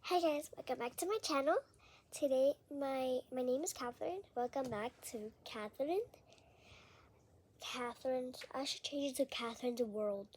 Hi guys, welcome back to my channel. Today, my name is Catherine. Welcome back to Catherine. I should change it to Catherine's World.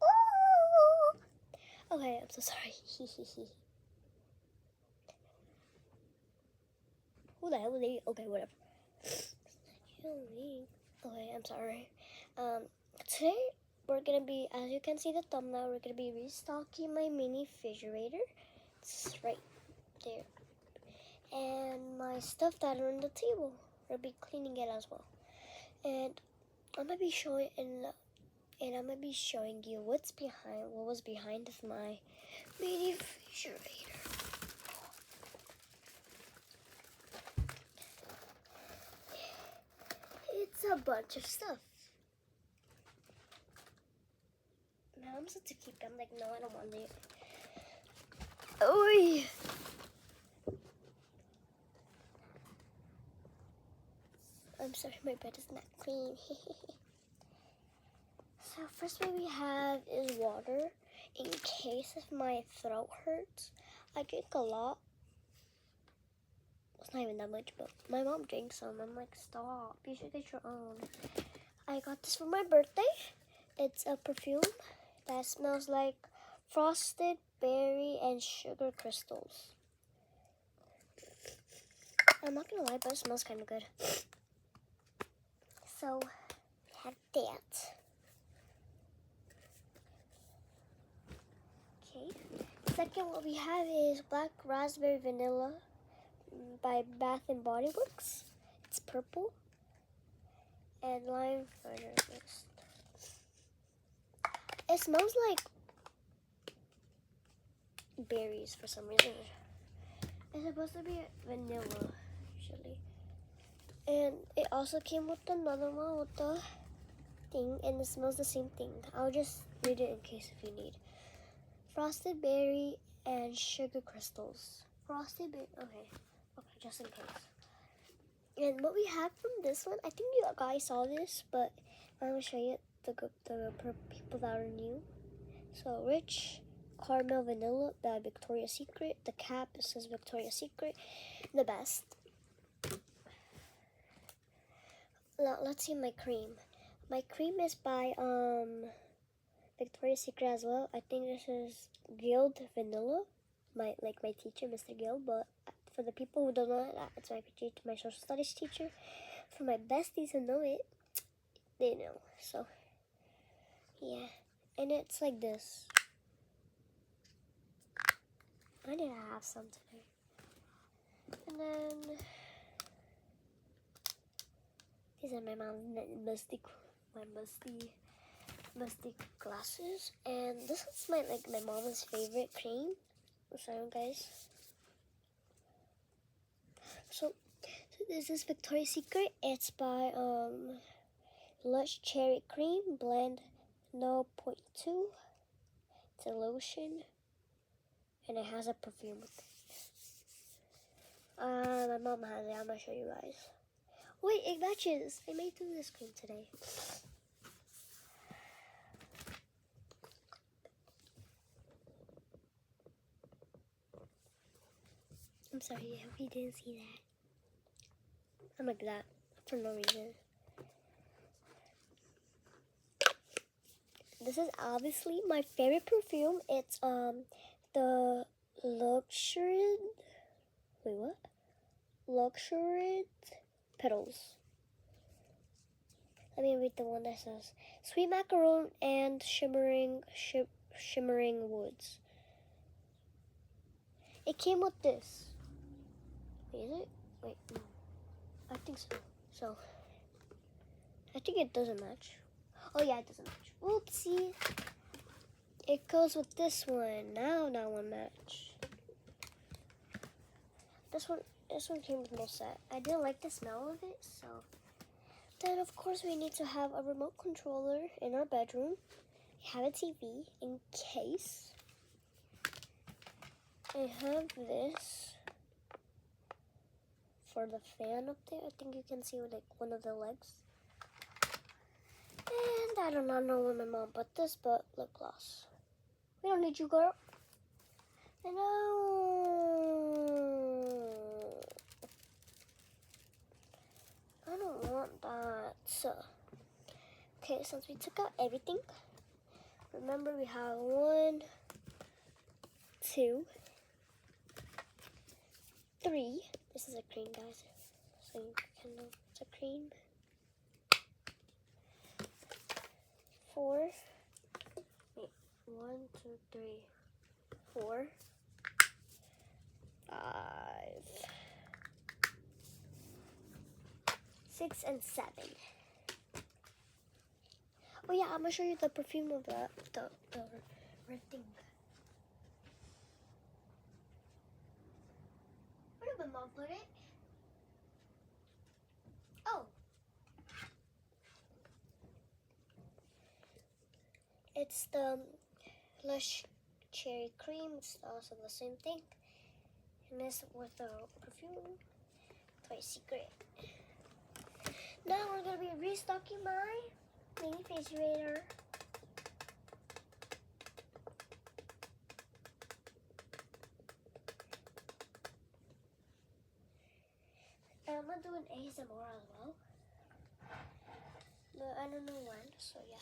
Ooh! Okay, I'm so sorry. Who the hell are they? Okay, whatever. Okay, I'm sorry. Today we're gonna be, as you can see the thumbnail, we're gonna be restocking my mini refrigerator. It's right there. And my stuff that are on the table. We'll be cleaning it as well. And I'm gonna be showing you what was behind of my mini refrigerator. It's a bunch of stuff. Now I'm supposed to keep it. I'm like, no, I don't want it. Oy! I'm sorry, my bed is not clean. So first what we have is water. In case if my throat hurts, I drink a lot. It's not even that much, but my mom drinks some. I'm like, stop. You should get your own. I got this for my birthday. It's a perfume that smells like frosted berry and sugar crystals. I'm not gonna lie, but it smells kind of good. So, have that. Okay. Second, what we have is Black Raspberry Vanilla by Bath and Body Works. It's purple. And lime further mist. It smells like berries for some reason. It's supposed to be vanilla, usually. And it also came with another one with the thing, and it smells the same thing. I'll just read it in case if you need. Frosted berry and sugar crystals. Frosted berry, okay, just in case. And what we have from this one, I think you guys saw this, but I'm gonna show you the people that are new. So rich caramel vanilla by Victoria's Secret. The cap says Victoria's Secret. The best. Now let's see my cream. My cream is by Victoria's Secret as well. I think this is Guild Vanilla. My teacher, Mr. Guild, but for the people who don't know it, it's my social studies teacher. For my besties who know it, they know. So yeah, and it's like this. I need to have some today. And then these are my mom's musty glasses, and this is my mom's favorite cream. Sorry guys. So this is Victoria's Secret. It's by Lush Cherry Cream Blend 0.2. It's a lotion, and it has a perfume with it. My mom has it. I'm gonna show you guys. Wait, it matches. I made do this cream today. I'm sorry, I hope you didn't see that. I'm like that for no reason. This is obviously my favorite perfume. It's the Luxury. Wait, what? Luxury Petals. Let me read the one that says Sweet Macaron and Shimmering Woods. It came with this. Wait, is it? Wait, no. I think so. So, I think it doesn't match. Oh yeah, it doesn't match. Oopsie. It goes with this one. Now that one match. This one came with no set. I didn't like the smell of it, so. Then of course we need to have a remote controller in our bedroom. We have a TV in case. I have this for the fan up there. I think you can see like one of the legs. And I do not know where my mom put this, but lip gloss. We don't need you, girl. I know. I don't want that. So, okay, since we took out everything, remember we have 1, 2, 3. This is a cream, guys. So you can know it's a cream. 4. Wait, 1, 2, 3, 4, 5, 6, and 7. Oh yeah, I'm gonna show you the perfume of the red thing. Where did my mom put it? Oh. It's the Lush Cherry Cream. It's also the same thing. And this with the perfume. Toy Secret. Now we're going to be restocking my mini refrigerator. And I'm going to do an ASMR as well. But I don't know when, so yeah.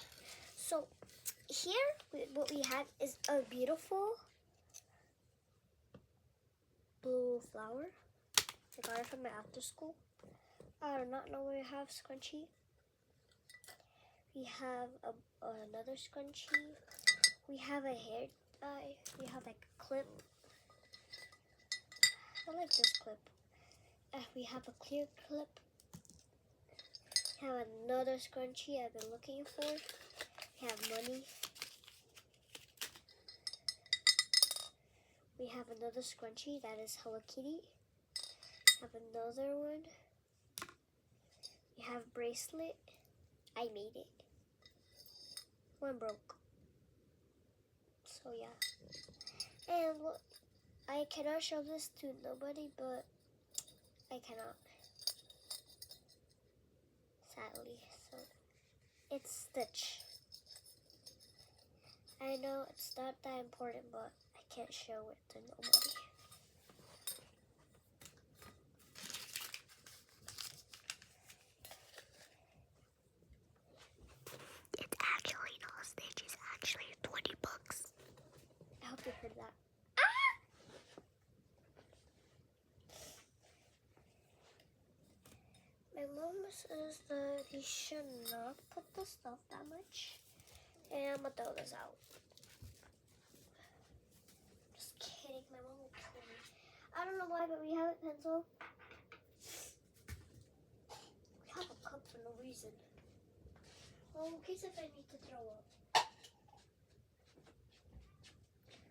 So here, what we have is a beautiful blue flower. I got it from my after school. I do not know where I have scrunchie. We have another scrunchie. We have a hair dye. We have like a clip. I like this clip. We have a clear clip. We have another scrunchie I've been looking for. We have money. We have another scrunchie that is Hello Kitty. We have another one. We have bracelet. I made it. One broke. So yeah. And look, I cannot show this to nobody, but I cannot. Sadly. So it's Stitch. I know it's not that important, but I can't show it to nobody. It's actually not Stitch, it's actually $20. I hope you heard that. Ah! My mom says that you should not put the stuff that much. And I'm gonna throw this out. Just kidding, my mom will kill me. I don't know why, but we have a pencil. We have a cup for no reason. Well, in case if I need to throw up.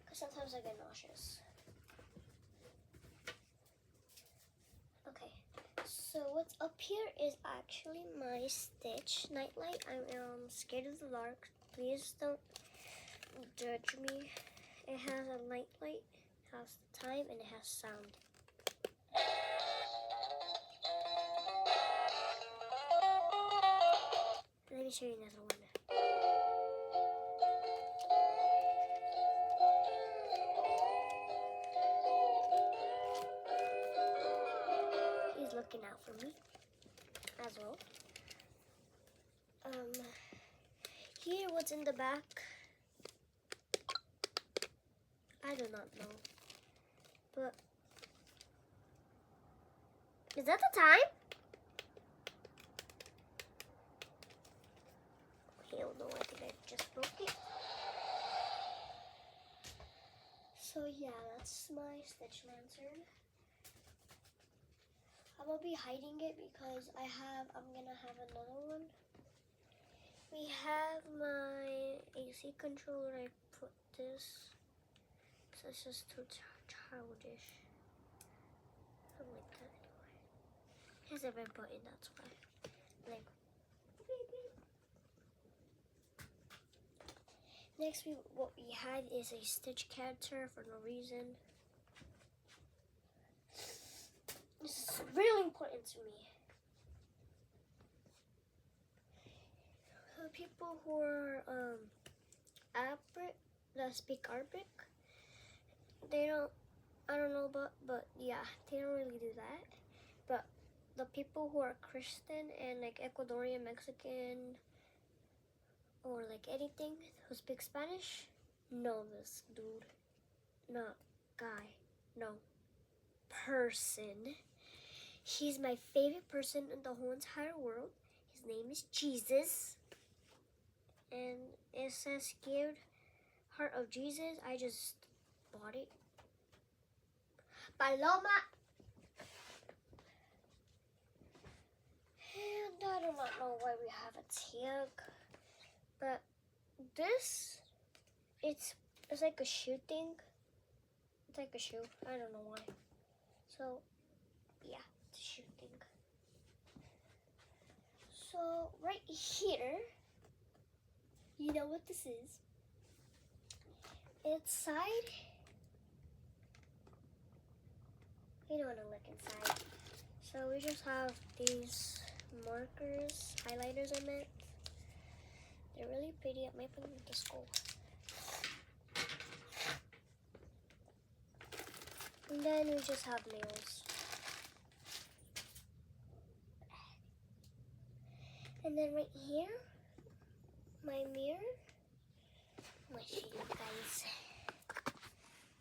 Because sometimes I get nauseous. Okay, so what's up here is actually my Stitch nightlight. I'm scared of the dark. Please don't judge me. It has a nightlight, it has time, and it has sound. Let me show you another one. He's looking out for me as well. Here, what's in the back? I do not know. But is that the time? Hell no, I think I just broke it. So yeah, that's my Stitch lantern. I'm gonna be hiding it because I'm gonna have another one. We have my AC controller. I put this. So it's just too childish. I don't like that anyway. It has a red button, that's why. Like, next, what we had is a Stitch character for no reason. This is really important to me. For people who are that speak Arabic, they don't, I don't know, but yeah, they don't really do that. But the people who are Christian and like Ecuadorian, Mexican, or like anything who speaks Spanish know this dude. Not guy, no, person. He's my favorite person in the whole entire world. His name is Jesus. And it says Scared Heart of Jesus. I just bought it. Paloma. And I do not know why we have a tag. But this, it's like a shoe thing. It's like a shoe. I don't know why. So, yeah, it's a shoe thing. So, right here, you know what this is. Inside, you don't want to look inside. So, we just have these markers, highlighters I meant. They're really pretty. I might put them at the school. And then we just have nails. And then right here, my mirror. I'm gonna show you guys.